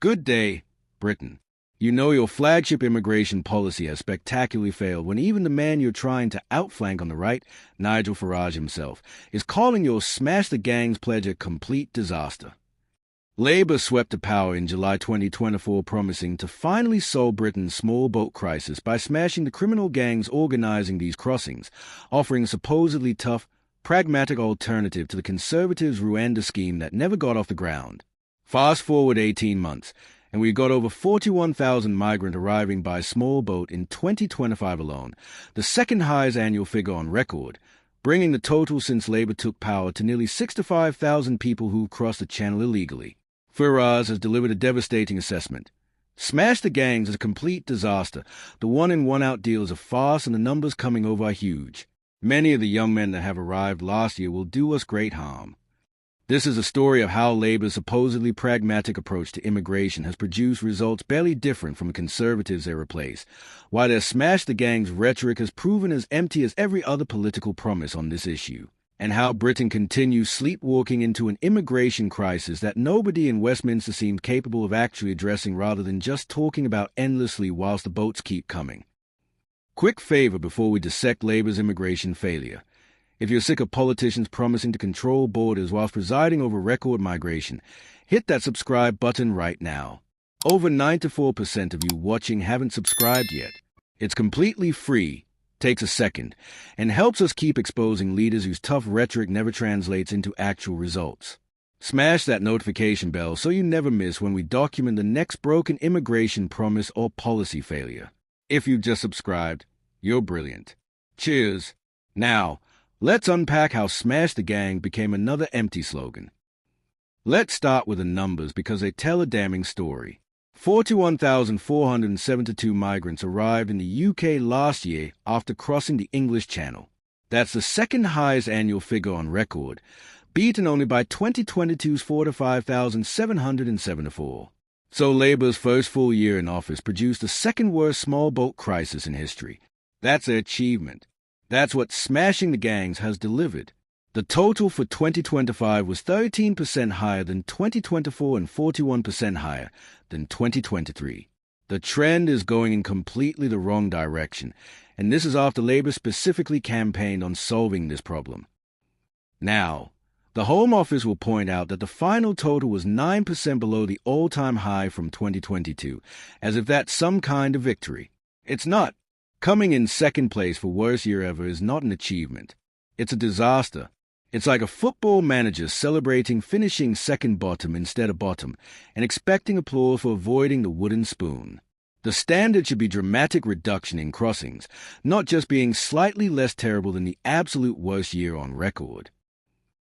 Good day, Britain. You know your flagship immigration policy has spectacularly failed when even the man you're trying to outflank on the right, Nigel Farage himself, is calling your Smash the Gangs pledge a complete disaster. Labour swept to power in July 2024 promising to finally solve Britain's small boat crisis by smashing the criminal gangs organising these crossings, offering a supposedly tough, pragmatic alternative to the Conservatives Rwanda scheme that never got off the ground. Fast forward 18 months, and we've got over 41,000 migrants arriving by small boat in 2025 alone, the second highest annual figure on record, bringing the total since Labour took power to nearly 65,000 people who've crossed the channel illegally. Farage has delivered a devastating assessment. Smash the Gangs is a complete disaster. The one-in, one-out deal is a farce, and the numbers coming over are huge. Many of the young men that have arrived last year will do us great harm. This is a story of how Labour's supposedly pragmatic approach to immigration has produced results barely different from the Conservatives they replace, while their Smash the Gangs rhetoric has proven as empty as every other political promise on this issue, and how Britain continues sleepwalking into an immigration crisis that nobody in Westminster seems capable of actually addressing rather than just talking about endlessly whilst the boats keep coming. Quick favour before we dissect Labour's immigration failure. If you're sick of politicians promising to control borders whilst presiding over record migration, hit that subscribe button right now. Over 94% of you watching haven't subscribed yet. It's completely free, takes a second, and helps us keep exposing leaders whose tough rhetoric never translates into actual results. Smash that notification bell so you never miss when we document the next broken immigration promise or policy failure. If you've just subscribed, you're brilliant. Cheers. Now, let's unpack how Smash the Gang became another empty slogan. Let's start with the numbers because they tell a damning story. 41,472 migrants arrived in the UK last year after crossing the English Channel. That's the second highest annual figure on record, beaten only by 2022's 45,774. So Labour's first full year in office produced the second worst small boat crisis in history. That's an achievement. That's what Smashing the Gangs has delivered. The total for 2025 was 13% higher than 2024 and 41% higher than 2023. The trend is going in completely the wrong direction, and this is after Labour specifically campaigned on solving this problem. Now, the Home Office will point out that the final total was 9% below the all-time high from 2022, as if that's some kind of victory. It's not. Coming in second place for worst year ever is not an achievement. It's a disaster. It's like a football manager celebrating finishing second bottom instead of bottom and expecting applause for avoiding the wooden spoon. The standard should be dramatic reduction in crossings, not just being slightly less terrible than the absolute worst year on record.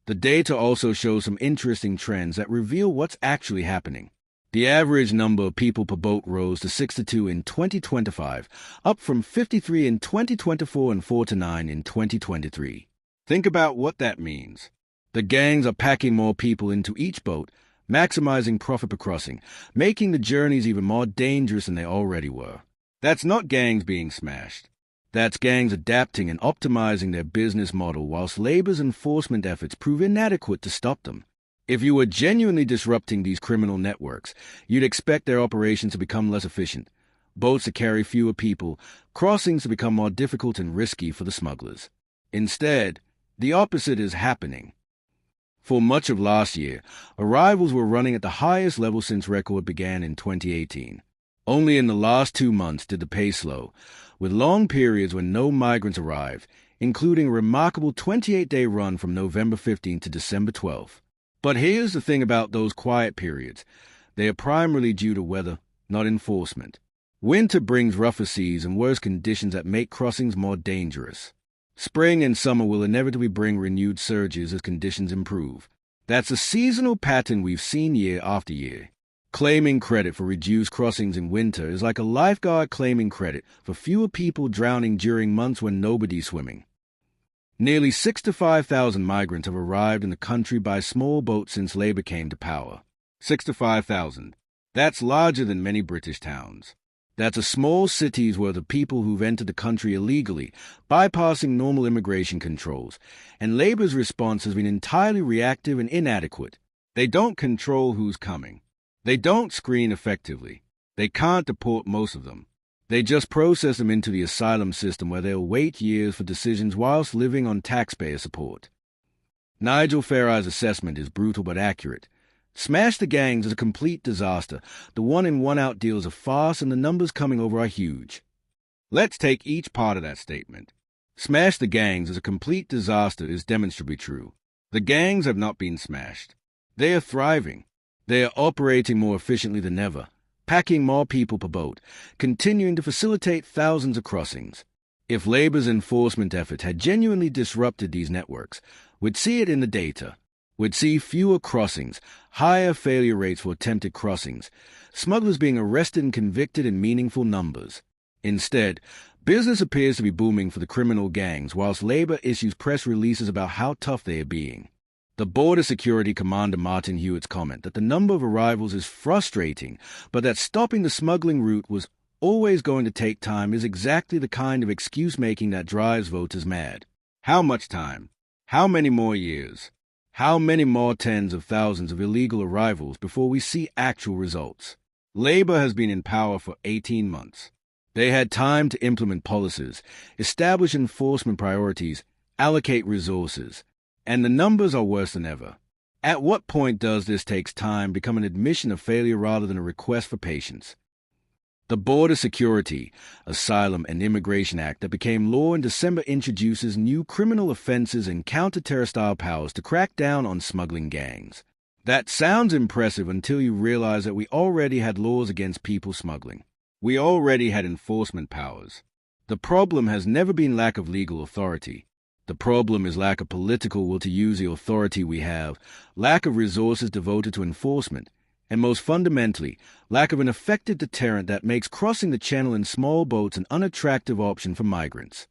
The data also shows some interesting trends that reveal what's actually happening. The average number of people per boat rose to 62 in 2025, up from 53 in 2024 and 49 in 2023. Think about what that means. The gangs are packing more people into each boat, maximizing profit per crossing, making the journeys even more dangerous than they already were. That's not gangs being smashed. That's gangs adapting and optimizing their business model whilst Labour's enforcement efforts prove inadequate to stop them. If you were genuinely disrupting these criminal networks, you'd expect their operations to become less efficient, boats to carry fewer people, crossings to become more difficult and risky for the smugglers. Instead, the opposite is happening. For much of last year, arrivals were running at the highest level since record began in 2018. Only in the last 2 months did the pace slow, with long periods when no migrants arrived, including a remarkable 28-day run from November 15th to December 12th. But here's the thing about those quiet periods. They are primarily due to weather, not enforcement. Winter brings rougher seas and worse conditions that make crossings more dangerous. Spring and summer will inevitably bring renewed surges as conditions improve. That's a seasonal pattern we've seen year after year. Claiming credit for reduced crossings in winter is like a lifeguard claiming credit for fewer people drowning during months when nobody's swimming. Nearly 65,000 migrants have arrived in the country by small boats since Labour came to power. 65,000. That's larger than many British towns. That's a small city's worth of people who've entered the country illegally, bypassing normal immigration controls, and Labour's response has been entirely reactive and inadequate. They don't control who's coming. They don't screen effectively. They can't deport most of them. They just process them into the asylum system where they'll wait years for decisions whilst living on taxpayer support. Nigel Farage's assessment is brutal but accurate. Smash the gangs is a complete disaster. The one-in, one-out deal is a farce, and the numbers coming over are huge. Let's take each part of that statement. Smash the gangs is a complete disaster is demonstrably true. The gangs have not been smashed. They are thriving. They are operating more efficiently than ever, packing more people per boat, continuing to facilitate thousands of crossings. If Labour's enforcement effort had genuinely disrupted these networks, we'd see it in the data. We'd see fewer crossings, higher failure rates for attempted crossings, smugglers being arrested and convicted in meaningful numbers. Instead, business appears to be booming for the criminal gangs, whilst Labour issues press releases about how tough they are being. The Border Security Commander Martin Hewitt's comment that the number of arrivals is frustrating, but that stopping the smuggling route was always going to take time is exactly the kind of excuse-making that drives voters mad. How much time? How many more years? How many more tens of thousands of illegal arrivals before we see actual results? Labour has been in power for 18 months. They had time to implement policies, establish enforcement priorities, allocate resources, and the numbers are worse than ever. At what point does this takes time become an admission of failure rather than a request for patience? The Border Security, Asylum and Immigration Act that became law in December introduces new criminal offenses and counter-terror-style powers to crack down on smuggling gangs. That sounds impressive until you realize that we already had laws against people smuggling. We already had enforcement powers. The problem has never been lack of legal authority. The problem is lack of political will to use the authority we have, lack of resources devoted to enforcement, and most fundamentally, lack of an effective deterrent that makes crossing the channel in small boats an unattractive option for migrants.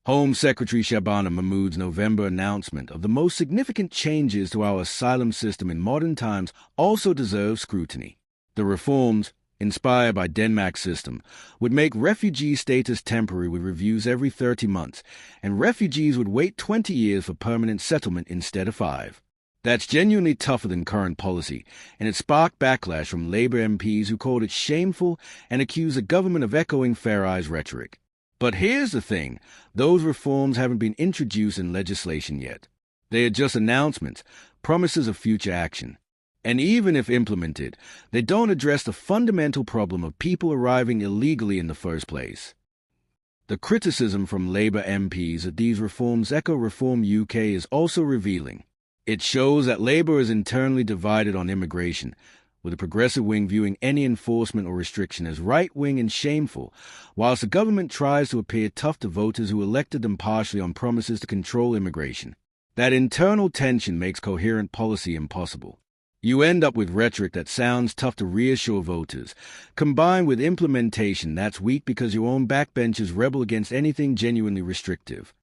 Home Secretary Shabana Mahmood's November announcement of the most significant changes to our asylum system in modern times also deserves scrutiny. The reforms, inspired by Denmark's system, would make refugee status temporary with reviews every 30 months, and refugees would wait 20 years for permanent settlement instead of 5. That's genuinely tougher than current policy, and it sparked backlash from Labour MPs who called it shameful and accused the government of echoing Farage's rhetoric. But here's the thing, those reforms haven't been introduced in legislation yet. They are just announcements, promises of future action. And even if implemented, they don't address the fundamental problem of people arriving illegally in the first place. The criticism from Labour MPs that these reforms echo Reform UK is also revealing. It shows that Labour is internally divided on immigration, with the progressive wing viewing any enforcement or restriction as right-wing and shameful, whilst the government tries to appear tough to voters who elected them partially on promises to control immigration. That internal tension makes coherent policy impossible. You end up with rhetoric that sounds tough to reassure voters, combined with implementation that's weak because your own backbenchers rebel against anything genuinely restrictive.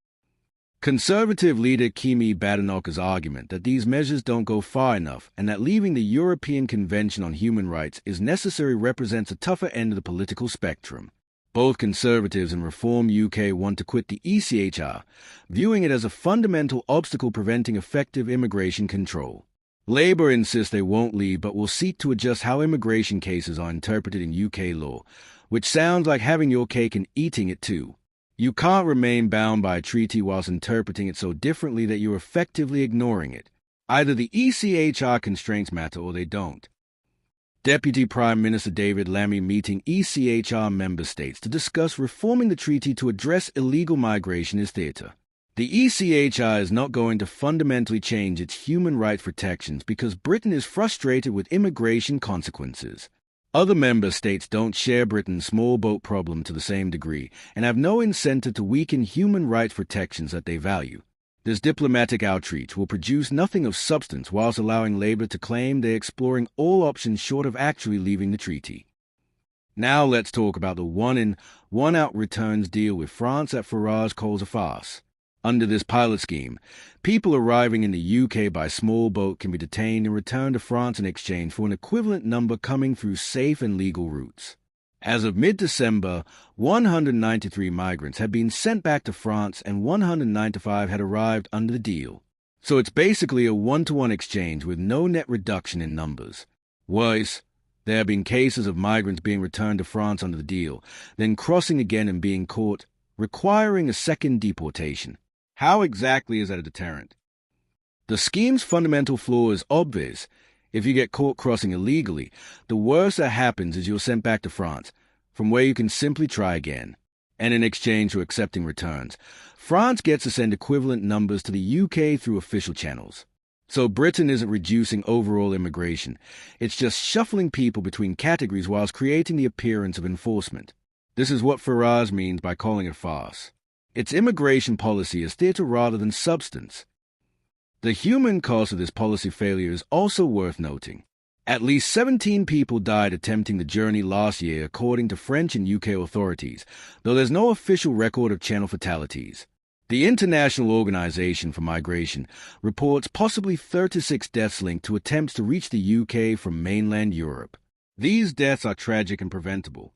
Conservative leader Kemi Badenoch's argument that these measures don't go far enough and that leaving the European Convention on Human Rights is necessary represents a tougher end of the political spectrum. Both Conservatives and Reform UK want to quit the ECHR, viewing it as a fundamental obstacle preventing effective immigration control. Labour insists they won't leave but will seek to adjust how immigration cases are interpreted in UK law, which sounds like having your cake and eating it too. You can't remain bound by a treaty whilst interpreting it so differently that you're effectively ignoring it. Either the ECHR constraints matter or they don't. Deputy Prime Minister David Lammy meeting ECHR member states to discuss reforming the treaty to address illegal migration is theatre. The ECHR is not going to fundamentally change its human rights protections because Britain is frustrated with immigration consequences. Other member states don't share Britain's small boat problem to the same degree and have no incentive to weaken human rights protections that they value. This diplomatic outreach will produce nothing of substance whilst allowing Labour to claim they're exploring all options short of actually leaving the treaty. Now let's talk about the one-in, one-out returns deal with France that Farage calls a farce. Under this pilot scheme, people arriving in the UK by small boat can be detained and returned to France in exchange for an equivalent number coming through safe and legal routes. As of mid-December, 193 migrants had been sent back to France and 195 had arrived under the deal. So it's basically a one-to-one exchange with no net reduction in numbers. Worse, there have been cases of migrants being returned to France under the deal, then crossing again and being caught, requiring a second deportation. How exactly is that a deterrent? The scheme's fundamental flaw is obvious. If you get caught crossing illegally, the worst that happens is you're sent back to France, from where you can simply try again. And in exchange for accepting returns, France gets to send equivalent numbers to the UK through official channels. So Britain isn't reducing overall immigration, it's just shuffling people between categories whilst creating the appearance of enforcement. This is what Farage means by calling it farce. Its immigration policy is theatre rather than substance. The human cost of this policy failure is also worth noting. At least 17 people died attempting the journey last year according to French and UK authorities, though there's no official record of channel fatalities. The International Organisation for Migration reports possibly 36 deaths linked to attempts to reach the UK from mainland Europe. These deaths are tragic and preventable.